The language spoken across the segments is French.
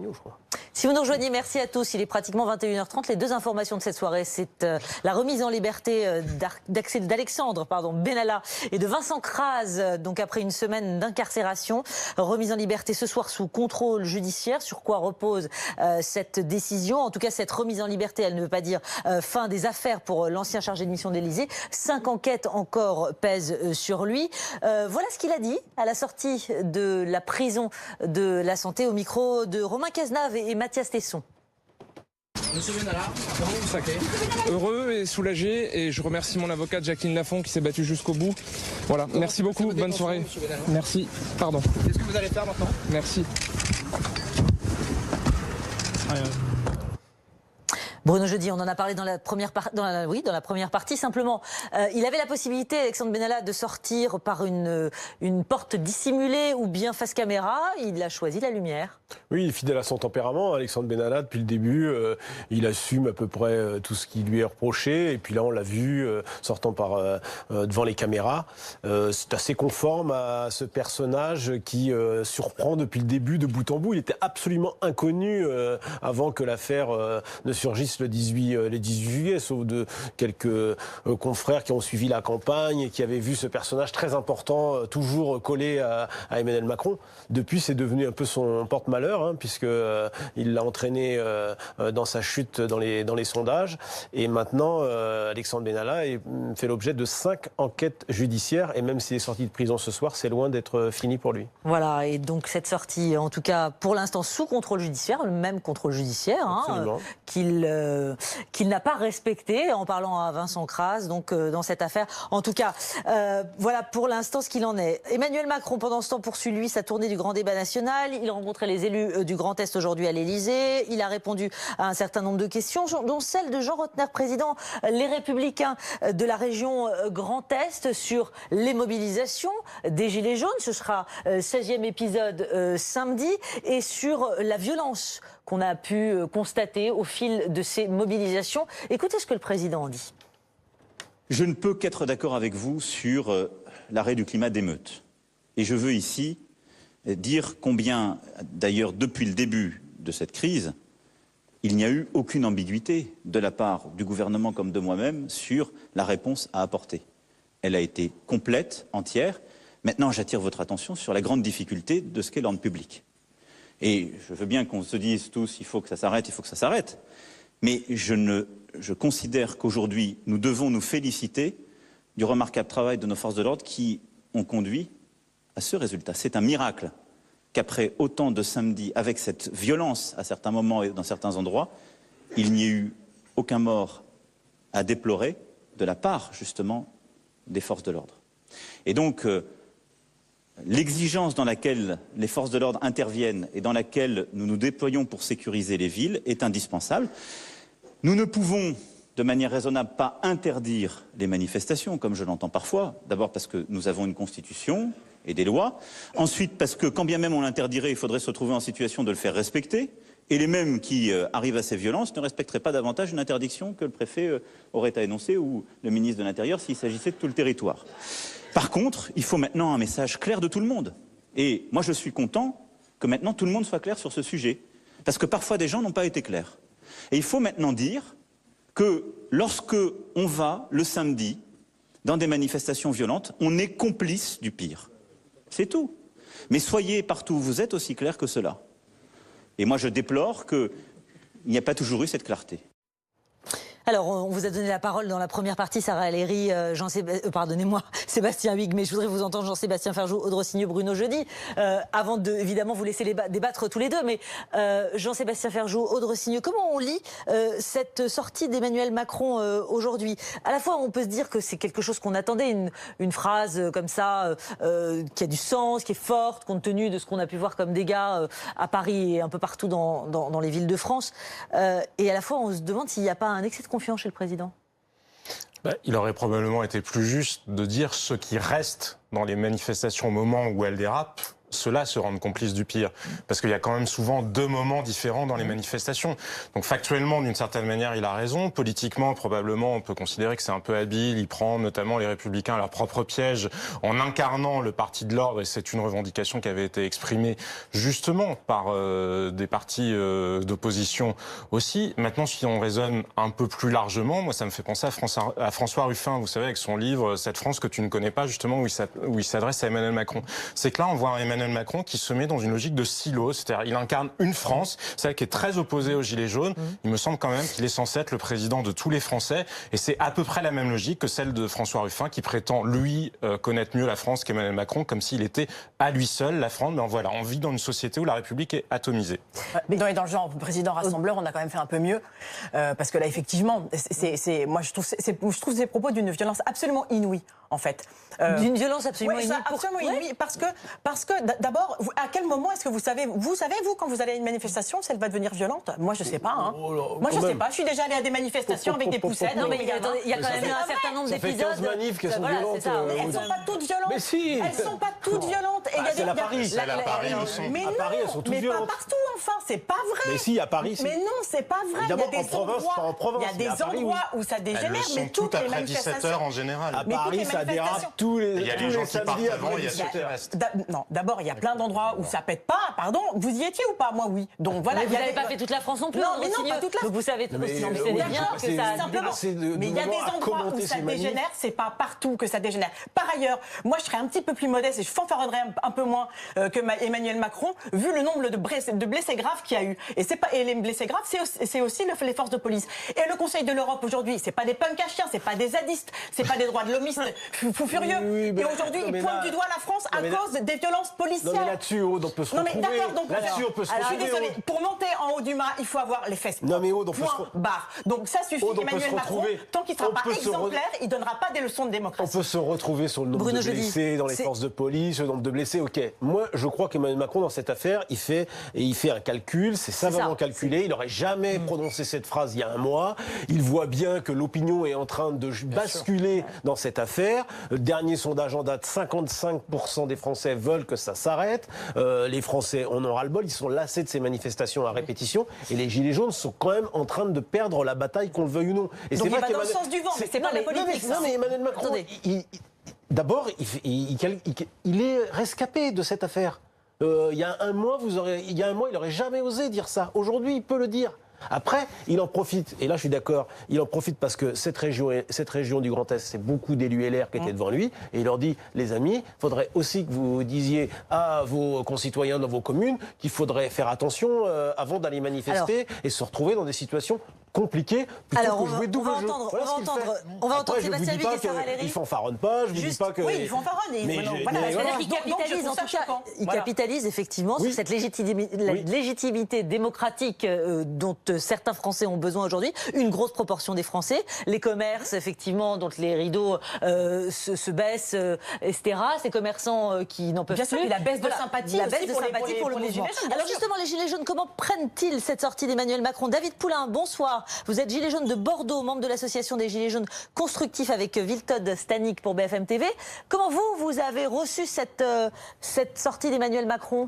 Darnaud, je crois. Si vous nous rejoignez, merci à tous. Il est pratiquement 21h30. Les deux informations de cette soirée, c'est la remise en liberté d'Alexandre Benalla et de Vincent Crase, donc après une semaine d'incarcération. Remise en liberté ce soir sous contrôle judiciaire. Sur quoi repose cette décision? En tout cas, cette remise en liberté, elle ne veut pas dire fin des affaires pour l'ancien chargé de mission de l'Élysée. 5 enquêtes encore pèsent sur lui. Voilà ce qu'il a dit à la sortie de la prison de la Santé au micro de Romain Cazenave et Mathias Tesson. Monsieur Benalla, comment vous sentez? Heureux et soulagé, et je remercie mon avocate Jacqueline Lafont qui s'est battue jusqu'au bout. Voilà, merci beaucoup, bonne soirée. Merci, pardon. Qu'est-ce que vous allez faire maintenant? Merci. Bruno Jeudi, on en a parlé dans la première partie. Simplement, il avait la possibilité, Alexandre Benalla, de sortir par une porte dissimulée ou bien face caméra. Il a choisi la lumière. Oui, fidèle à son tempérament, Alexandre Benalla, depuis le début, il assume à peu près tout ce qui lui est reproché. Et puis là, on l'a vu sortant devant les caméras. C'est assez conforme à ce personnage qui surprend depuis le début de bout en bout. Il était absolument inconnu avant que l'affaire ne surgisse les 18 juillet, sauf de quelques confrères qui ont suivi la campagne et qui avaient vu ce personnage très important toujours collé à Emmanuel Macron. Depuis, c'est devenu un peu son porte-malheur, puisqu'il l'a entraîné dans sa chute dans les sondages. Et maintenant, Alexandre Benalla fait l'objet de 5 enquêtes judiciaires. Et même s'il est sorti de prison ce soir, c'est loin d'être fini pour lui. Voilà, et donc cette sortie, en tout cas pour l'instant sous contrôle judiciaire, le même contrôle judiciaire, qu'il n'a pas respecté en parlant à Vincent Crase, donc dans cette affaire. En tout cas, voilà pour l'instant ce qu'il en est. Emmanuel Macron, pendant ce temps, poursuit lui sa tournée du grand débat national. Il rencontrait les élus du Grand Est aujourd'hui à l'Élysée. Il a répondu à un certain nombre de questions, dont celle de Jean Rottner, président Les Républicains de la région Grand Est, sur les mobilisations des Gilets jaunes. Ce sera 16e épisode samedi, et sur la violence qu'on a pu constater au fil de ces mobilisations. Écoutez ce que le président en dit. Je ne peux qu'être d'accord avec vous sur l'arrêt du climat d'émeute. Et je veux ici dire combien, d'ailleurs, depuis le début de cette crise, il n'y a eu aucune ambiguïté de la part du gouvernement comme de moi-même sur la réponse à apporter. Elle a été complète, entière. Maintenant, j'attire votre attention sur la grande difficulté de ce qu'est l'ordre public. Et je veux bien qu'on se dise tous, il faut que ça s'arrête, il faut que ça s'arrête. Mais je considère qu'aujourd'hui, nous devons nous féliciter du remarquable travail de nos forces de l'ordre qui ont conduit à ce résultat. C'est un miracle qu'après autant de samedis, avec cette violence à certains moments et dans certains endroits, il n'y ait eu aucun mort à déplorer de la part, justement, des forces de l'ordre. Et donc, l'exigence dans laquelle les forces de l'ordre interviennent et dans laquelle nous nous déployons pour sécuriser les villes est indispensable. Nous ne pouvons, de manière raisonnable, pas interdire les manifestations, comme je l'entends parfois. D'abord parce que nous avons une constitution et des lois. Ensuite parce que, quand bien même on l'interdirait, il faudrait se retrouver en situation de le faire respecter. Et les mêmes qui arrivent à ces violences ne respecteraient pas davantage une interdiction que le préfet aurait à énoncer ou le ministre de l'Intérieur s'il s'agissait de tout le territoire. Par contre, il faut maintenant un message clair de tout le monde. Et moi, je suis content que maintenant tout le monde soit clair sur ce sujet. Parce que parfois, des gens n'ont pas été clairs. Et il faut maintenant dire que lorsque on va, le samedi, dans des manifestations violentes, on est complice du pire. C'est tout. Mais soyez partout où vous êtes aussi clairs que cela. Et moi, je déplore qu'il n'y a pas toujours eu cette clarté. Alors, on vous a donné la parole dans la première partie, Sarah Aléry, Sébastien Huyghe, mais je voudrais vous entendre Jean-Sébastien Ferjou, Aude Rossignol, Bruno Jeudi, avant de, évidemment, vous laisser débattre tous les deux. Mais Jean-Sébastien Ferjou, Aude Rossignol, comment on lit cette sortie d'Emmanuel Macron aujourd'hui? À la fois, on peut se dire que c'est quelque chose qu'on attendait, une phrase comme ça, qui a du sens, qui est forte, compte tenu de ce qu'on a pu voir comme dégâts à Paris et un peu partout dans les villes de France. Et à la fois, on se demande s'il n'y a pas un excès de confiance chez le président. Il aurait probablement été plus juste de dire ce qui reste dans les manifestations au moment où elles dérapent ceux-là se rendent complices du pire. Parce qu'il y a quand même souvent deux moments différents dans les manifestations. Donc factuellement, d'une certaine manière, il a raison. Politiquement, probablement, on peut considérer que c'est un peu habile. Il prend notamment les Républicains à leur propre piège en incarnant le parti de l'ordre. Et c'est une revendication qui avait été exprimée justement par des partis d'opposition aussi. Maintenant, si on raisonne un peu plus largement, moi, ça me fait penser à François Ruffin, vous savez, avec son livre « Cette France que tu ne connais pas », justement, où il s'adresse à Emmanuel Macron. C'est que là, on voit un Emmanuel Macron qui se met dans une logique de silo, c'est-à-dire il incarne une France, celle qui est très opposée aux Gilets jaunes. Il me semble quand même qu'il est censé être le président de tous les Français, et c'est à peu près la même logique que celle de François Ruffin, qui prétend, lui, connaître mieux la France qu'Emmanuel Macron, comme s'il était à lui seul la France. Mais voilà, on vit dans une société où la République est atomisée. Mais dans le genre président rassembleur, on a quand même fait un peu mieux, parce que là, effectivement, moi, je trouve ces propos d'une violence absolument inouïe, en fait. D'une violence absolument inouïe. Absolument inouïe, parce que d'abord, à quel moment est-ce que vous savez, quand vous allez à une manifestation, si elle va devenir violente? Moi, je sais pas. Hein. Moi, je sais pas. Je suis déjà allée à des manifestations avec des poussettes. Non, mais il y a quand même eu un certain nombre d'épisodes. Ça fait 15 manifs qui sont violentes. Elles sont pas toutes violentes. Mais si. Elles sont pas toutes violentes. C'est à Paris. Mais non, à Paris, elles sont toutes mais violentes. pas partout, enfin, c'est pas vrai. Mais si, à Paris, Mais non, c'est pas vrai. Il y a des endroits, il y a des endroits où ça dégénère, mais toutes les manifestations. Après 17h en général. À Paris, ça dérape tous les samedis avant. Non, d'abord, il y a plein d'endroits où ça pète pas. Pardon, vous y étiez ou pas? Moi, oui. Donc voilà. Mais vous n'avez pas fait toute la France non plus. Non, mais non, pas toute la France. Donc vous savez bien que ça. Simplement. Mais il y a des endroits où ça dégénère. C'est pas partout que ça dégénère. Par ailleurs, moi, je serais un petit peu plus modeste et je fanfaronnerais un peu moins que Emmanuel Macron, vu le nombre de blessés graves qu'il y a eu. Et les blessés graves, c'est aussi les forces de police. Et le Conseil de l'Europe aujourd'hui, c'est pas des punks à chiens, c'est pas des zadistes, c'est pas des droits de l'hommiste fous furieux. Et aujourd'hui, ils pointent du doigt la France à cause des violences policières. Non mais là-dessus, Aude, on peut se retrouver. Non mais d'accord, donc là-dessus, on peut se retrouver. Je suis désolée, pour monter en haut du mât, il faut avoir les fesses. Non mais Aude, on peut se retrouver. Barre. Donc ça suffit. Emmanuel Macron, tant qu'il ne sera pas exemplaire, il ne donnera pas des leçons de démocratie. On peut se retrouver sur le nombre de blessés dans les forces de police, le nombre de blessés, ok. Moi, je crois qu'Emmanuel Macron, dans cette affaire, il fait un calcul, c'est savamment calculé. Il n'aurait jamais prononcé cette phrase il y a un mois. Il voit bien que l'opinion est en train de basculer dans cette affaire. Le dernier sondage en date, 55% des Français veulent que ça s'arrête. Les Français en ont ras-le-bol, ils sont lassés de ces manifestations à répétition. Et les Gilets jaunes sont quand même en train de perdre la bataille, qu'on le veuille ou non. Et donc il va dans le sens du vent, mais c'est pas la politique. Non mais Emmanuel Macron, d'abord, il est rescapé de cette affaire. Il y a un mois, il n'aurait jamais osé dire ça. Aujourd'hui, il peut le dire. Après, il en profite, et là je suis d'accord, il en profite parce que cette région du Grand Est, c'est beaucoup d'élus LR qui étaient devant lui, et il leur dit, les amis, il faudrait aussi que vous disiez à vos concitoyens dans vos communes qu'il faudrait faire attention avant d'aller manifester et se retrouver dans des situations compliquées plutôt que jouer double jeu. On va entendre Sébastien Huyghe et Sarah Léry. Il fanfaronne pas, je vous dis pas que... Oui, il fanfaronne. C'est-à-dire qu'il capitalise, en tout cas, il capitalise effectivement sur cette légitimité démocratique dont certains Français ont besoin aujourd'hui, une grosse proportion des Français, les commerces effectivement dont les rideaux se baissent, etc. Ces commerçants qui n'en peuvent plus. Bien sûr, la baisse de sympathie pour le mouvement. Alors justement, les Gilets jaunes, comment prennent-ils cette sortie d'Emmanuel Macron? David Poulain, bonsoir. Vous êtes Gilet jaune de Bordeaux, membre de l'association des Gilets jaunes constructifs avec Wiltod Stanik pour BFM TV. Comment vous avez reçu cette sortie d'Emmanuel Macron?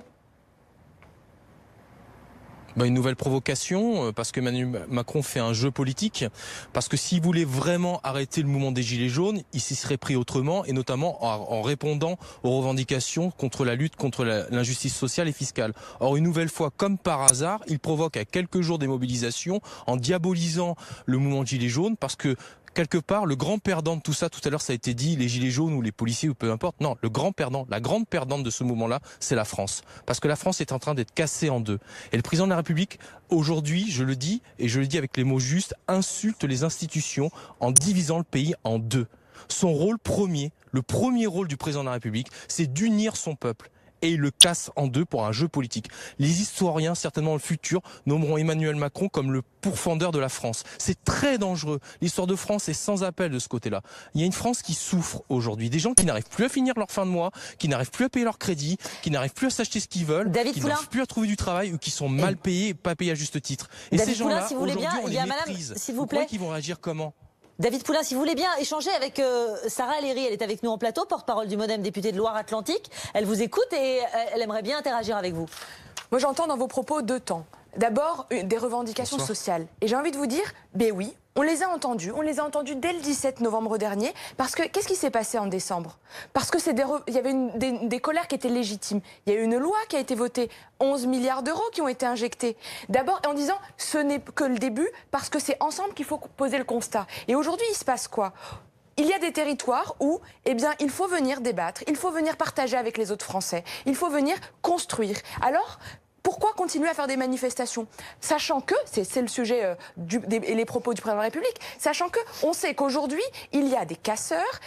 Une nouvelle provocation, parce qu'Emmanuel Macron fait un jeu politique, parce que s'il voulait vraiment arrêter le mouvement des Gilets jaunes, il s'y serait pris autrement, et notamment en répondant aux revendications contre la lutte contre l'injustice sociale et fiscale. Or, une nouvelle fois, comme par hasard, il provoque à quelques jours des mobilisations en diabolisant le mouvement de Gilets jaunes, parce que quelque part, le grand perdant de tout ça, tout à l'heure ça a été dit, les gilets jaunes ou les policiers ou peu importe, non, le grand perdant, la grande perdante de ce mouvement-là, c'est la France. Parce que la France est en train d'être cassée en deux. Et le président de la République, aujourd'hui, je le dis, et je le dis avec les mots justes, insulte les institutions en divisant le pays en deux. Son rôle premier, le premier rôle du président de la République, c'est d'unir son peuple. Et il le casse en deux pour un jeu politique. Les historiens, certainement dans le futur, nommeront Emmanuel Macron comme le pourfendeur de la France. C'est très dangereux. L'histoire de France est sans appel de ce côté-là. Il y a une France qui souffre aujourd'hui. Des gens qui n'arrivent plus à finir leur fin de mois, qui n'arrivent plus à payer leur crédit, qui n'arrivent plus à s'acheter ce qu'ils veulent, qui n'arrivent plus à trouver du travail ou qui sont mal payés et pas payés à juste titre. Et David ces gens-là, Poulain, si vous voulez bien, on il y a les madame, méprise. s'il vous Vous croyez plaît. qu'ils vont réagir comment ? David Poulain, si vous voulez bien échanger avec Sarah Aléry, elle est avec nous en plateau, porte-parole du MoDem, députée de Loire-Atlantique. Elle vous écoute et elle aimerait bien interagir avec vous. Moi, j'entends dans vos propos deux temps. D'abord, des revendications sociales. Et j'ai envie de vous dire, ben oui, on les a entendues. On les a entendues dès le 17 novembre dernier. Parce que, qu'est-ce qui s'est passé en décembre? Parce que il y avait des colères qui étaient légitimes. Il y a eu une loi qui a été votée, 11 milliards d'euros qui ont été injectés. D'abord, en disant, ce n'est que le début, parce que c'est ensemble qu'il faut poser le constat. Et aujourd'hui, il se passe quoi? Il y a des territoires où, eh bien, il faut venir débattre, il faut venir partager avec les autres Français, il faut venir construire. Alors, pourquoi continuer à faire des manifestations? Sachant que, c'est le sujet et les propos du président de la République, sachant que on sait qu'aujourd'hui, il y a des casseurs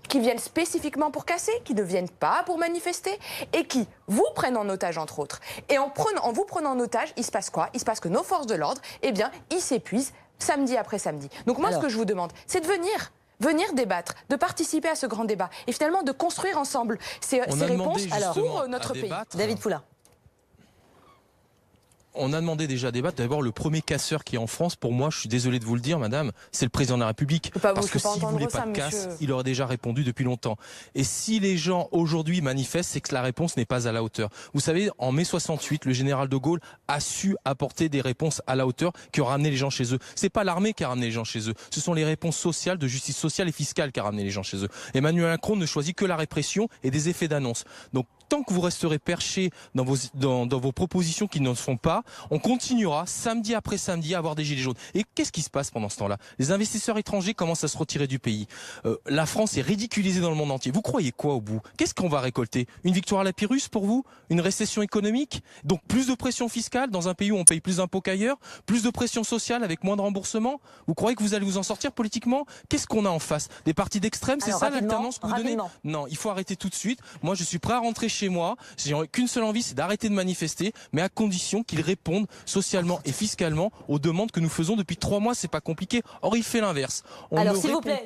qui viennent spécifiquement pour casser, qui ne viennent pas pour manifester, et qui vous prennent en otage, entre autres. Et en vous prenant en otage, il se passe quoi? Il se passe que nos forces de l'ordre, eh bien, ils s'épuisent samedi après samedi. Donc moi, ce que je vous demande, c'est de venir débattre, de participer à ce grand débat, et finalement de construire ensemble ces réponses pour notre pays. David Poulain. On a demandé déjà à débattre. D'abord, le premier casseur qui est en France, pour moi, je suis désolé de vous le dire, madame, c'est le président de la République. Parce que s'il ne voulait pas de casse, il aurait déjà répondu depuis longtemps. Et si les gens aujourd'hui manifestent, c'est que la réponse n'est pas à la hauteur. Vous savez, en mai 68, le général de Gaulle a su apporter des réponses à la hauteur qui ont ramené les gens chez eux. C'est pas l'armée qui a ramené les gens chez eux. Ce sont les réponses sociales, de justice sociale et fiscale qui a ramené les gens chez eux. Emmanuel Macron ne choisit que la répression et des effets d'annonce. Donc, tant que vous resterez perché dans vos propositions qui ne se font pas, on continuera samedi après samedi à avoir des gilets jaunes. Et qu'est-ce qui se passe pendant ce temps-là? Les investisseurs étrangers commencent à se retirer du pays. La France est ridiculisée dans le monde entier. Vous croyez quoi au bout? Qu'est-ce qu'on va récolter? Une victoire à la Pyrrhus pour vous? Une récession économique? Donc plus de pression fiscale dans un pays où on paye plus d'impôts qu'ailleurs? Plus de pression sociale avec moins de remboursement? Vous croyez que vous allez vous en sortir politiquement? Qu'est-ce qu'on a en face? Des partis d'extrême? C'est ça l'alternance que vous donnez? Non, il faut arrêter tout de suite. Moi, je suis prêt à rentrer chez moi. J'ai qu'une seule envie, c'est d'arrêter de manifester, mais à condition qu'ils répondent socialement et fiscalement aux demandes que nous faisons depuis 3 mois. C'est pas compliqué. Or, il fait l'inverse. Alors, s'il vous plaît,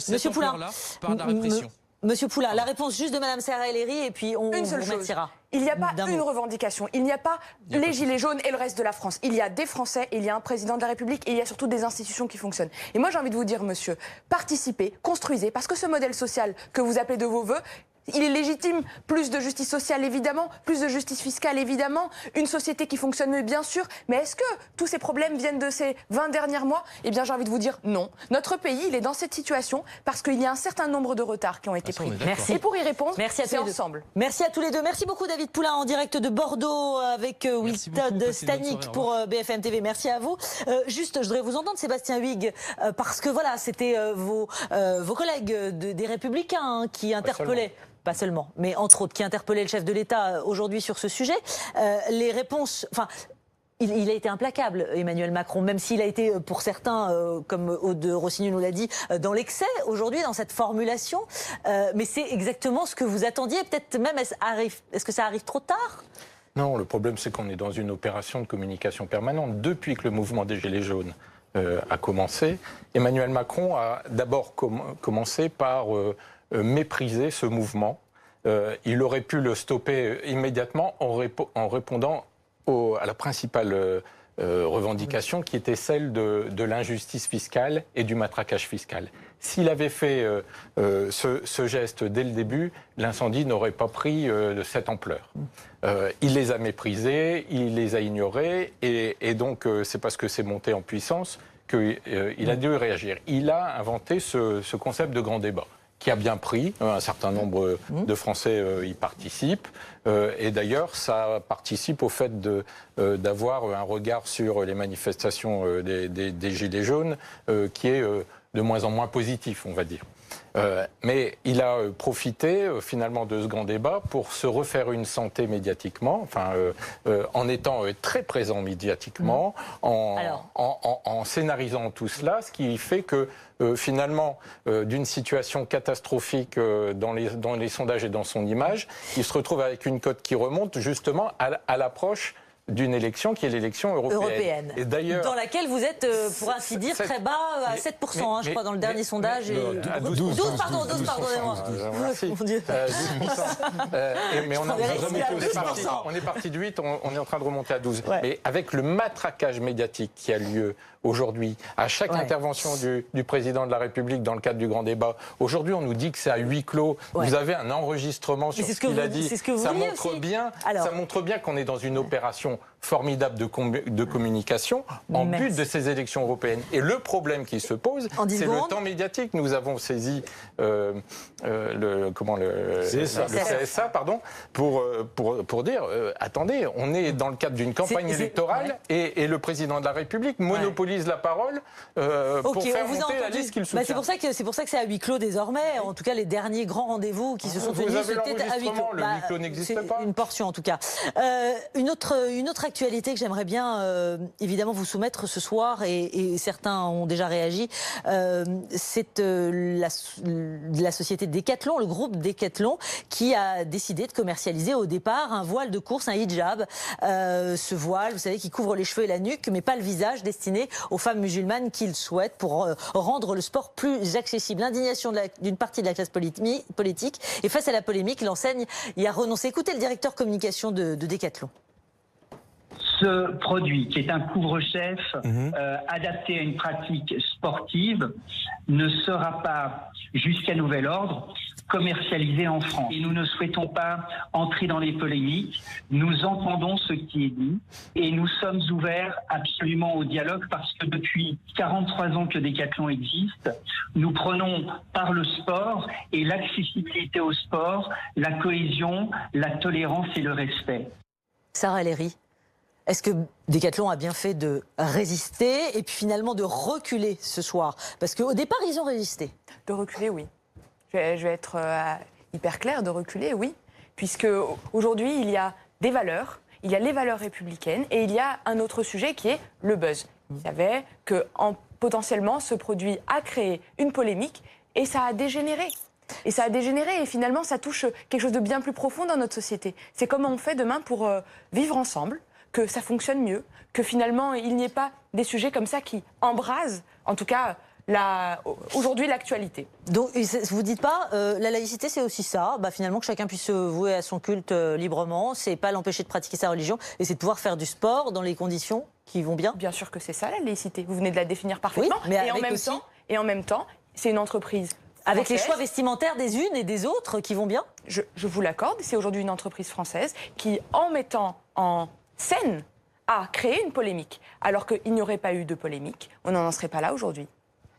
Monsieur Poulain, par la répression. Monsieur Poulain, la réponse juste de Madame Sarah Aléry et puis on vous remerciera. Il n'y a pas une revendication, il n'y a pas les gilets jaunes et le reste de la France. Il y a des Français, il y a un président de la République et il y a surtout des institutions qui fonctionnent. Et moi j'ai envie de vous dire, monsieur, participez, construisez, parce que ce modèle social que vous appelez de vos voeux, il est légitime. Plus de justice sociale, évidemment. Plus de justice fiscale, évidemment. Une société qui fonctionne mieux, bien sûr. Mais est-ce que tous ces problèmes viennent de ces 20 derniers mois? Eh bien, j'ai envie de vous dire non. Notre pays, il est dans cette situation parce qu'il y a un certain nombre de retards qui ont été pris. Merci. Et pour y répondre, c'est ensemble. Merci à tous les deux. Merci beaucoup, David Poulain, en direct de Bordeaux avec Wiltod Stanik pour BFM TV. Merci à vous. Juste, je voudrais vous entendre, Sébastien Huyghe, parce que voilà, c'était vos collègues des Républicains qui interpellaient. Pas seulement, mais entre autres, qui interpellait le chef de l'État aujourd'hui sur ce sujet. Les réponses... Enfin, il a été implacable, Emmanuel Macron, même s'il a été, pour certains, comme Aude Rossignol nous l'a dit, dans l'excès aujourd'hui, dans cette formulation. Mais c'est exactement ce que vous attendiez. Peut-être même, est-ce que ça arrive trop tard ? Non, le problème, c'est qu'on est dans une opération de communication permanente. Depuis que le mouvement des Gilets jaunes a commencé, Emmanuel Macron a d'abord commencé par... mépriser ce mouvement. Il aurait pu le stopper immédiatement en répondant à la principale revendication qui était celle de l'injustice fiscale et du matraquage fiscal. S'il avait fait ce geste dès le début, l'incendie n'aurait pas pris de cette ampleur. Il les a méprisés, il les a ignorés, et donc c'est parce que c'est monté en puissance qu'il a dû réagir. Il a inventé ce concept de grand débat, qui a bien pris. Un certain nombre de Français y participent. Et d'ailleurs, ça participe au fait d'avoir un regard sur les manifestations des Gilets jaunes qui est de moins en moins positif, on va dire. Mais il a profité finalement de ce grand débat pour se refaire une santé médiatiquement, en étant très présent médiatiquement, en scénarisant tout cela, ce qui fait que finalement, d'une situation catastrophique dans les sondages et dans son image, il se retrouve avec une cote qui remonte justement à l'approche d'une élection qui est l'élection européenne. Et d'ailleurs, dans laquelle vous êtes, pour ainsi dire, très bas, à 7%, je crois, dans le dernier sondage. 12, pardonnez-moi. Merci. Mais on est parti de 8, on est en train de remonter à 12. Ouais. Mais avec le matraquage médiatique qui a lieu aujourd'hui, à chaque intervention du président de la République dans le cadre du grand débat, aujourd'hui on nous dit que c'est à huis clos. Vous avez un enregistrement sur ce qu'il a dit. Ça montre bien qu'on est dans une opération formidable de communication en but de ces élections européennes. Et le problème qui se pose, c'est le temps médiatique. Nous avons saisi le CSA, pour dire attendez, on est dans le cadre d'une campagne électorale et le président de la République monopolise la parole pour faire monter la liste qu'il soutient. C'est pour ça que c'est à huis clos désormais. En tout cas, les derniers grands rendez-vous qui se sont tenus, c'était à huis clos. Le huis clos n'existe pas. Une portion en tout cas. Une autre actualité que j'aimerais bien évidemment vous soumettre ce soir, et certains ont déjà réagi, c'est la société Decathlon, le groupe Decathlon, qui a décidé de commercialiser au départ un voile de course, un hijab. Ce voile, vous savez, qui couvre les cheveux et la nuque, mais pas le visage, destiné aux femmes musulmanes qui le souhaitent pour rendre le sport plus accessible. L'indignation d'une partie de la classe politique, et face à la polémique, l'enseigne y a renoncé. Écoutez le directeur communication de Decathlon. Ce produit, qui est un couvre-chef adapté à une pratique sportive, ne sera pas, jusqu'à nouvel ordre, commercialisé en France. Et nous ne souhaitons pas entrer dans les polémiques. Nous entendons ce qui est dit et nous sommes ouverts absolument au dialogue, parce que depuis 43 ans que Decathlon existe, nous prenons par le sport et l'accessibilité au sport, la cohésion, la tolérance et le respect. Sarah Léry, est-ce que Decathlon a bien fait de résister et puis finalement de reculer ce soir? Parce qu'au départ, ils ont résisté. De reculer, oui. Je vais être hyper claire, de reculer, oui. Puisque aujourd'hui, il y a des valeurs, il y a les valeurs républicaines et il y a un autre sujet qui est le buzz. Vous savez que potentiellement, ce produit a créé une polémique et ça a dégénéré. Et ça a dégénéré et finalement, ça touche quelque chose de bien plus profond dans notre société. C'est comment on fait demain pour vivre ensemble, que ça fonctionne mieux, que finalement il n'y ait pas des sujets comme ça qui embrasent, en tout cas aujourd'hui, l'actualité. Donc vous dites pas, la laïcité c'est aussi ça, finalement que chacun puisse se vouer à son culte librement, c'est pas l'empêcher de pratiquer sa religion, et c'est de pouvoir faire du sport dans les conditions qui vont bien? Bien sûr que c'est ça la laïcité, vous venez de la définir parfaitement, oui, mais et en même temps, c'est une entreprise avec les choix vestimentaires des unes et des autres qui vont bien? Je vous l'accorde, c'est aujourd'hui une entreprise française qui, en mettant en scène, a créé une polémique. Alors qu'il n'y aurait pas eu de polémique, on n'en serait pas là aujourd'hui.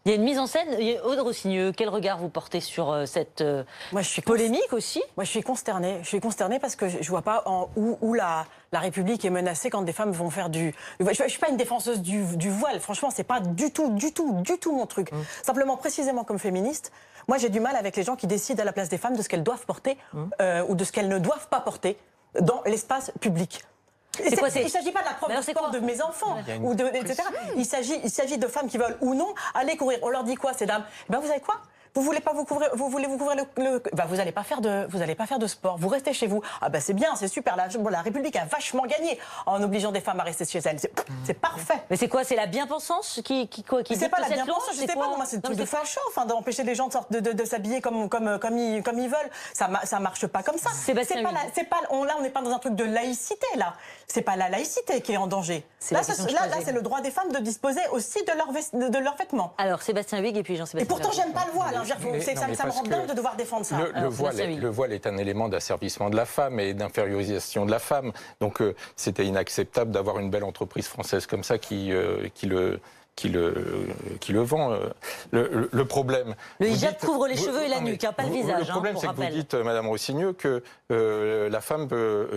Il y a une mise en scène. Aude Rossigneux, quel regard vous portez sur cette polémique aussi? Moi, je suis consternée. Je suis consternée parce que je ne vois pas où la République est menacée quand des femmes vont faire du... Je ne suis pas une défenseuse du voile. Franchement, ce n'est pas du tout mon truc. Simplement, précisément comme féministe, moi, j'ai du mal avec les gens qui décident à la place des femmes de ce qu'elles doivent porter ou de ce qu'elles ne doivent pas porter dans l'espace public. Il ne s'agit pas de la prof de sport de mes enfants, etc. Il s'agit de femmes qui veulent ou non aller courir. On leur dit quoi, ces dames? Vous savez quoi? Vous voulez pas vous couvrir, vous voulez vous couvrir vous n'allez pas faire de sport. Vous restez chez vous. C'est bien, c'est super. La République a vachement gagné en obligeant des femmes à rester chez elles. C'est parfait. Mais c'est quoi? C'est la bien-pensance qui c'est pas la bien-pensance. Je sais pas. Moi, c'est de facho, d'empêcher les gens de s'habiller comme ils veulent. Ça marche pas comme ça. On n'est pas dans un truc de laïcité là. C'est pas la laïcité qui est en danger. Là, c'est le droit des femmes de disposer aussi de leurs vêtements. Alors Sébastien Huyghe et puis Jean-Sébastien. Et pourtant, j'aime pas le voile. Ça me rend dingue de devoir défendre ça. Le voile est un élément d'asservissement de la femme et d'infériorisation de la femme. Donc c'était inacceptable d'avoir une belle entreprise française comme ça qui le vend. Le problème... Le hijab couvre les cheveux et la nuque, pas le visage. Le problème, c'est que vous dites, Madame Rossigneux, que la femme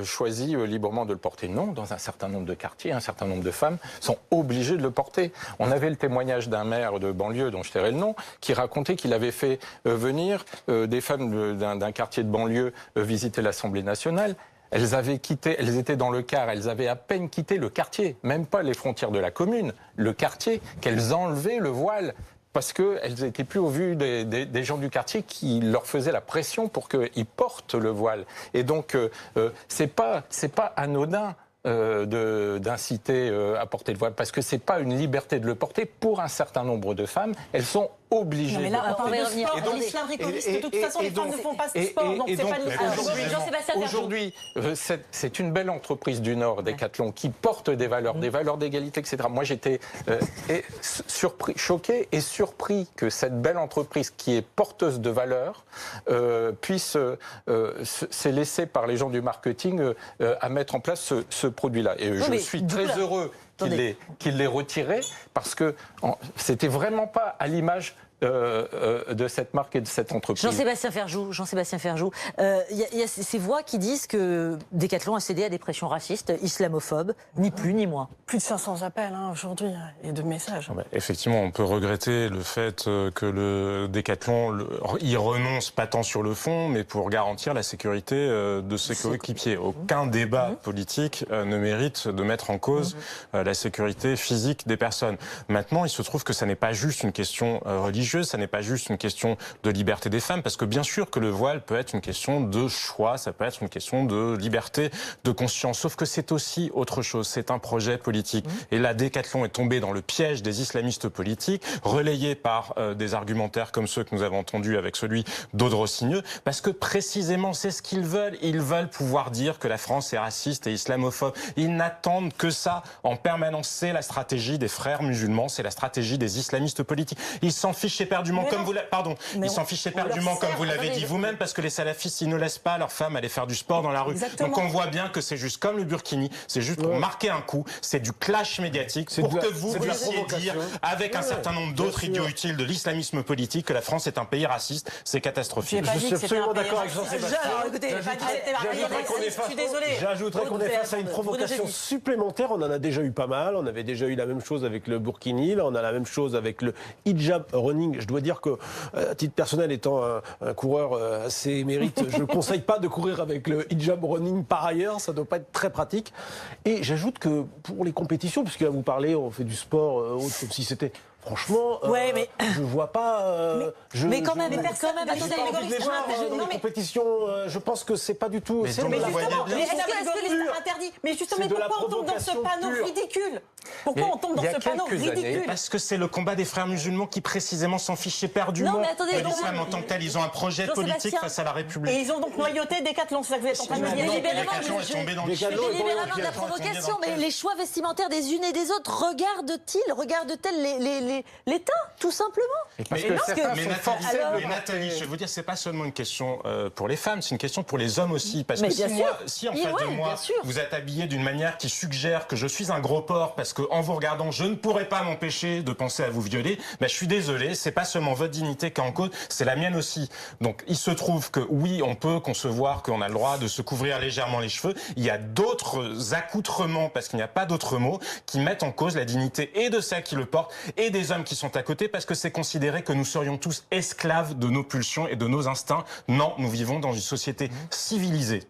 choisit librement de le porter. Non, dans un certain nombre de quartiers, un certain nombre de femmes sont obligées de le porter. On avait le témoignage d'un maire de banlieue, dont je tairai le nom, qui racontait qu'il avait fait venir des femmes d'un quartier de banlieue visiter l'Assemblée nationale. Elles étaient dans le car, elles avaient à peine quitté le quartier, même pas les frontières de la commune, le quartier, qu'elles enlevaient le voile parce qu'elles n'étaient plus au vu des gens du quartier qui leur faisaient la pression pour qu'ils portent le voile. Et donc, c'est pas anodin d'inciter à porter le voile, parce que c'est pas une liberté de le porter pour un certain nombre de femmes. Elles sont obligées. Non mais là, de on parle de sport. et donc, L'islam ricoriste, de toute façon, les femmes ne font pas ce sport, donc c'est pas de l'islam. Aujourd'hui, c'est une belle entreprise du Nord, Decathlon, qui porte des valeurs d'égalité, etc. Moi, j'étais choqué et surpris que cette belle entreprise, qui est porteuse de valeurs, puisse s'est laissée par les gens du marketing à mettre en place ce produit-là. Et je suis très heureux qu'il l'ait retiré, parce que c'était vraiment pas à l'image de cette marque et de cette entreprise. Jean-Sébastien Ferjou, il y a ces voix qui disent que Decathlon a cédé à des pressions racistes, islamophobes, ni plus ni moins. Plus de 500 appels aujourd'hui et de messages. Effectivement, on peut regretter le fait que le Decathlon y renonce pas tant sur le fond, mais pour garantir la sécurité de ses coéquipiers. Aucun débat politique ne mérite de mettre en cause la sécurité physique des personnes. Maintenant, il se trouve que ça n'est pas juste une question religieuse, ça n'est pas juste une question de liberté des femmes, parce que bien sûr que le voile peut être une question de choix, ça peut être une question de liberté, de conscience, sauf que c'est aussi autre chose, c'est un projet politique. Et là, Decathlon est tombé dans le piège des islamistes politiques, relayé par des argumentaires comme ceux que nous avons entendus avec celui d'Aude Rossigneux, parce que précisément c'est ce qu'ils veulent. Ils veulent pouvoir dire que la France est raciste et islamophobe. Ils n'attendent que ça en permanence. C'est la stratégie des frères musulmans, c'est la stratégie des islamistes politiques. Ils s'en fichent éperdument, comme vous l'avez dit vous-même, parce que les salafistes, ils ne laissent pas leurs femmes aller faire du sport dans la rue. Exactement. Donc on voit bien que c'est juste comme le burkini, c'est juste pour marquer un coup, c'est du clash médiatique, pour que vous puissiez dire, avec un certain nombre d'autres idiots utiles de l'islamisme politique, que la France est un pays raciste. C'est catastrophique. Je suis absolument d'accord avec Jean-Sébastien. J'ajouterais qu'on est face à une provocation supplémentaire. On en a déjà eu pas mal. On avait déjà eu la même chose avec le burkini. Là, on a la même chose avec le hijab running. Je dois dire que, à titre personnel, étant un coureur assez émérite, je ne conseille pas de courir avec le hijab running par ailleurs. Ça ne doit pas être très pratique. Et j'ajoute que pour les compétitions, puisque là vous parlez, on fait du sport autre, comme si c'était... Franchement, je vois pas. Mais quand même, les compétitions, je pense que c'est pas du tout. Mais justement, interdit. Mais justement, pourquoi on tombe dans ce panneau ridicule? Pourquoi on tombe dans ce panneau ridicule? Parce que c'est le combat des frères musulmans qui précisément s'en fichent éperdument de l'islam en tant que tel. Ils ont un projet politique face à la République. Et ils ont donc noyauté Decathlon, c'est ça que vous êtes en train de me dire. Je suis délibérément de la provocation, mais les choix vestimentaires des unes et des autres regardent-elles l'État, tout simplement? Mais Nathalie, je vais vous dire, c'est pas seulement une question pour les femmes, c'est une question pour les hommes aussi. Parce que si en face de moi, vous êtes habillé d'une manière qui suggère que je suis un gros porc, parce qu'en vous regardant, je ne pourrais pas m'empêcher de penser à vous violer, je suis désolé, c'est pas seulement votre dignité qui est en cause, c'est la mienne aussi. Donc il se trouve que oui, on peut concevoir qu'on a le droit de se couvrir légèrement les cheveux. Il y a d'autres accoutrements, parce qu'il n'y a pas d'autres mots, qui mettent en cause la dignité et de celles qui le portent et des hommes qui sont à côté, parce que c'est considéré que nous serions tous esclaves de nos pulsions et de nos instincts. Non, nous vivons dans une société civilisée.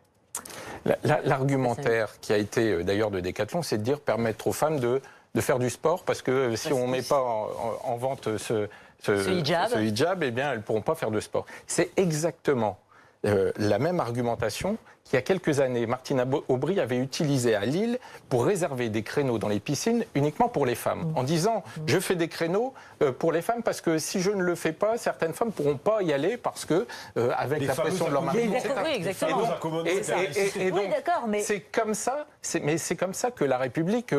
L'argumentaire qui a été d'ailleurs de Decathlon, c'est de dire permettre aux femmes de faire du sport, parce que si on ne met pas en vente ce hijab, eh bien, elles ne pourront pas faire de sport. C'est exactement la même argumentation qu'il y a quelques années, Martine Aubry avait utilisé à Lille pour réserver des créneaux dans les piscines uniquement pour les femmes, en disant je fais des créneaux pour les femmes parce que si je ne le fais pas, certaines femmes ne pourront pas y aller parce que avec la pression de leur mari. Oui, exactement. Et donc, c'est comme ça, c'est comme ça que la République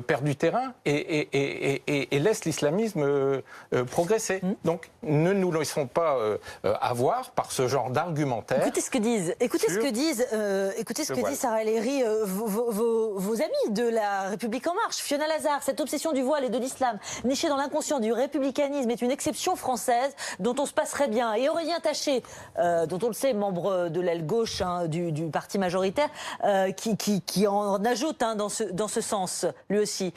perd du terrain et laisse l'islamisme progresser. Donc ne nous laissons pas avoir par ce genre d'argumentaire. Écoutez ce que disent Sarah El Haïry, vos amis de la République En Marche. Fiona Lazare, cette obsession du voile et de l'islam, nichée dans l'inconscient du républicanisme, est une exception française dont on se passerait bien. Et Aurélien Taché, dont on le sait, membre de l'aile gauche du parti majoritaire, qui en ajoute dans ce sens, lui aussi.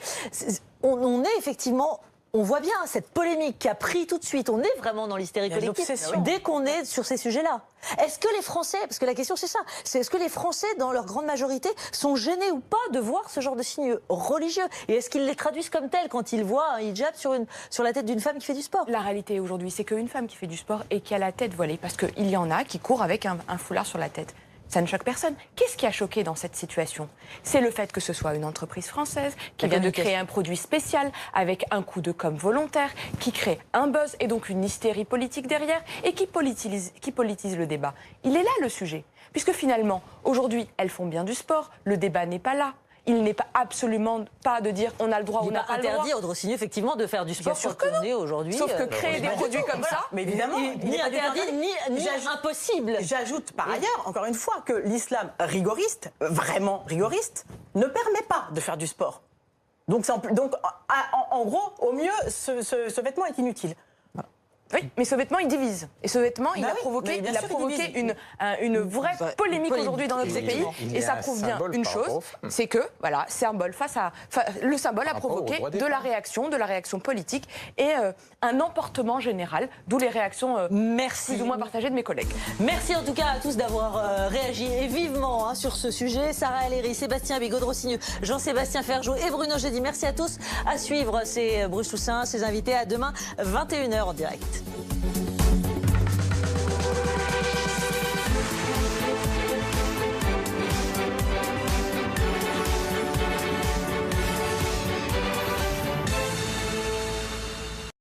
On est effectivement... On voit bien cette polémique qui a pris tout de suite. On est vraiment dans l'hystérie collective dès qu'on est sur ces sujets-là. Est-ce que les Français, parce que la question c'est ça, est-ce que les Français, dans leur grande majorité, sont gênés ou pas de voir ce genre de signes religieux? Et est-ce qu'ils les traduisent comme tels quand ils voient un hijab sur la tête d'une femme qui fait du sport? La réalité aujourd'hui, c'est qu'une femme qui fait du sport et qui a la tête voilée, parce qu'il y en a qui courent avec un foulard sur la tête. Ça ne choque personne. Qu'est-ce qui a choqué dans cette situation? C'est le fait que ce soit une entreprise française qui vient de créer un produit spécial avec un coup de com' volontaire, qui crée un buzz et donc une hystérie politique derrière et qui politise le débat. Il est là le sujet. Puisque finalement, aujourd'hui, elles font bien du sport, le débat n'est pas là. Il n'est pas absolument pas de dire on a le droit ou on n'a pas le droit. Interdit au Drossigny effectivement de faire du sport quand on est aujourd'hui. Sauf que créer des produits comme ça, mais évidemment, ni interdit ni impossible. J'ajoute par ailleurs, encore une fois, que l'islam rigoriste, vraiment rigoriste, ne permet pas de faire du sport. Donc en gros, au mieux, ce vêtement est inutile. Oui, mais ce vêtement, il divise. Et ce vêtement, il a provoqué une vraie polémique aujourd'hui dans notre pays. Et ça prouve bien une chose, c'est que, voilà, le symbole a provoqué de la réaction politique et un emportement général, d'où les réactions plus ou moins partagées de mes collègues. Merci en tout cas à tous d'avoir réagi et vivement sur ce sujet. Sarah El-Haïry, Sébastien Bigot, Rossigneux, Jean-Sébastien Ferjou et Bruno Jeudi. Merci à tous. À suivre, c'est Bruce Toussaint, ses invités à demain, 21h en direct.